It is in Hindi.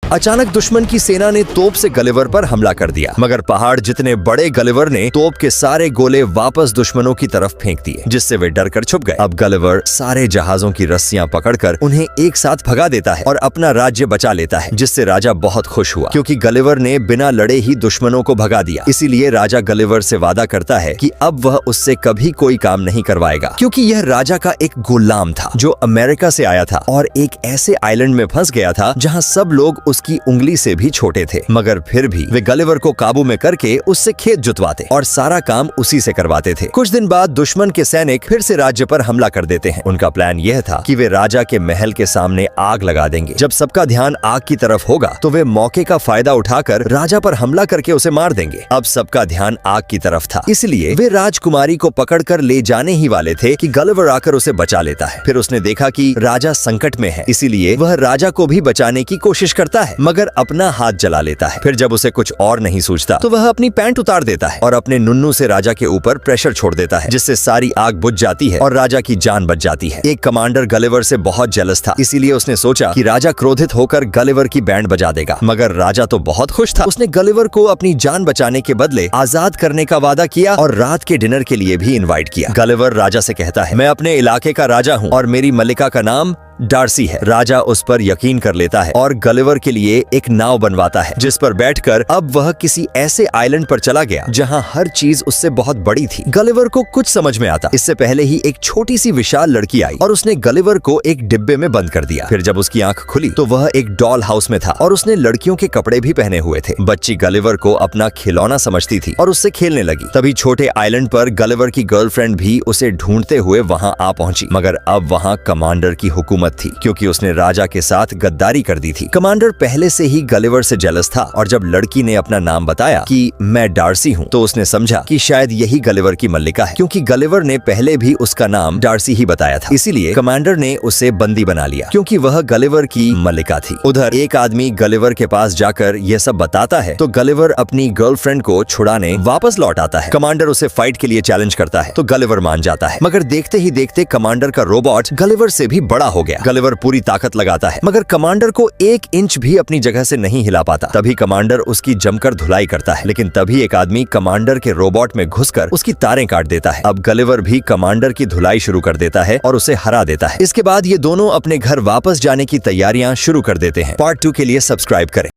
अचानक दुश्मन की सेना ने तोप से गलिवर पर हमला कर दिया, मगर पहाड़ जितने बड़े गलिवर ने तोप के सारे गोले वापस दुश्मनों की तरफ फेंक दिए, जिससे वे डर कर छुप गए। अब गलिवर सारे जहाजों की रस्सियां पकड़कर उन्हें एक साथ भगा देता है और अपना राज्य बचा लेता है, जिससे राजा बहुत खुश हुआ क्योंकि गलिवर ने बिना लड़े ही दुश्मनों को भगा दिया। इसीलिए राजा गलिवर से वादा करता है कि अब वह उससे कभी कोई काम नहीं करवाएगा, क्योंकि यह राजा का एक गुलाम था जो अमेरिका से आया था और एक ऐसे आइलैंड में फंस गया था जहां सब लोग उसकी उंगली से भी छोटे थे। मगर फिर भी वे गलिवर को काबू में करके उससे खेत जुतवाते और सारा काम उसी से करवाते थे। कुछ दिन बाद दुश्मन के सैनिक फिर से राज्य पर हमला कर देते हैं। उनका प्लान यह था कि वे राजा के महल के सामने आग लगा देंगे। जब सबका ध्यान आग की तरफ होगा तो वे मौके का फायदा उठाकर राजा पर हमला करके उसे मार देंगे। अब सबका ध्यान आग की तरफ था, इसलिए वे राजकुमारी को पकड़कर ले जाने ही वाले थे कि गलिवर आकर उसे बचा लेता है। फिर उसने देखा कि राजा संकट में है, इसीलिए वह राजा को भी बचाने की कोशिश करता है, मगर अपना हाथ जला लेता है। फिर जब उसे कुछ और नहीं सूझता तो वह अपनी पैंट उतार देता है और अपने नुन्नू से राजा के ऊपर प्रेशर छोड़ देता है, जिससे सारी आग बुझ जाती है और राजा की जान बच जाती है। एक कमांडर गलिवर से बहुत जेलस था, इसीलिए उसने सोचा कि राजा क्रोधित होकर गलिवर की बैंड बजा देगा, मगर राजा तो बहुत खुश था। उसने गलिवर को अपनी जान बचाने के बदले आजाद करने का वादा किया और रात के डिनर के लिए भी इनवाइट किया। गलिवर राजा से कहता है, मैं अपने इलाके का राजा हूँ और मेरी मल्लिका का नाम डार्सी है। राजा उस पर यकीन कर लेता है और गलिवर के लिए एक नाव बनवाता है, जिस पर बैठकर अब वह किसी ऐसे आइलैंड पर चला गया जहां हर चीज उससे बहुत बड़ी थी। गलिवर को कुछ समझ में आता इससे पहले ही एक छोटी सी विशाल लड़की आई और उसने गलिवर को एक डिब्बे में बंद कर दिया। फिर जब उसकी आंख खुली तो वह एक डॉल हाउस में था और उसने लड़कियों के कपड़े भी पहने हुए थे। बच्ची गलिवर को अपना खिलौना समझती थी और उससे खेलने लगी। तभी छोटे आइलैंड पर गलिवर की गर्लफ्रेंड भी उसे ढूंढते हुए वहां आ पहुंची, मगर अब वहां कमांडर की हुकूमत थी, क्योंकि उसने राजा के साथ गद्दारी कर दी थी। कमांडर पहले से ही गलिवर से जेलस था और जब लड़की ने अपना नाम बताया कि मैं डार्सी हूँ तो उसने समझा कि शायद यही गलिवर की मल्लिका है, क्योंकि गलिवर ने पहले भी उसका नाम डार्सी ही बताया था। इसीलिए कमांडर ने उसे बंदी बना लिया, क्योंकि वह गलिवर की मल्लिका थी। उधर एक आदमी गलिवर के पास जाकर यह सब बताता है तो गलिवर अपनी गर्लफ्रेंड को छुड़ाने वापस लौट आता है। कमांडर उसे फाइट के लिए चैलेंज करता है तो गलिवर मान जाता है, मगर देखते ही देखते कमांडर का रोबोट गलिवर से भी बड़ा हो गया। गलिवर पूरी ताकत लगाता है, मगर कमांडर को 1 इंच भी अपनी जगह से नहीं हिला पाता। तभी कमांडर उसकी जमकर धुलाई करता है, लेकिन तभी एक आदमी कमांडर के रोबोट में घुसकर उसकी तारें काट देता है। अब गलिवर भी कमांडर की धुलाई शुरू कर देता है और उसे हरा देता है। इसके बाद ये दोनों अपने घर वापस जाने की तैयारियां शुरू कर देते हैं। पार्ट 2 के लिए सब्सक्राइब करें।